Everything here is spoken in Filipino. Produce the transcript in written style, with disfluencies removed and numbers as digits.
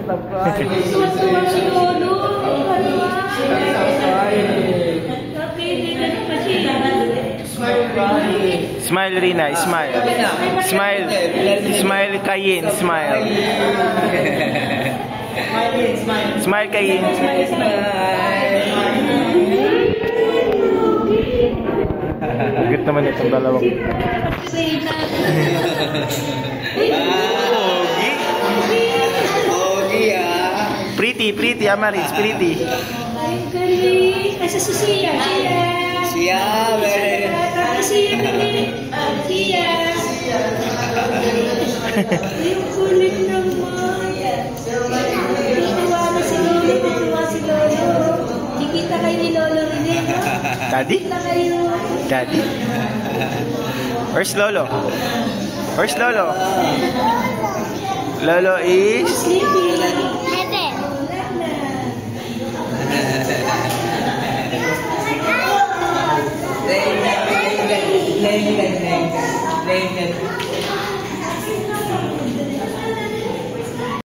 Stop crying. Tuwa si Lolo. Smile, Rina. Smile. Smile. Smile, Kayin. Smile. Smile, Kayin. Agad naman itong dalawang. Pretty, pretty, Amaris, pretty. Asa si Sia? Sia, Sia. Yung kulit naman. Tuwa na si Lolo. Tuwa si Lolo. Kikita kayo ni Lolo rin eh. Daddy? Daddy? Where's Lolo? Where's Lolo? Lolo is... Sleeping. Laying.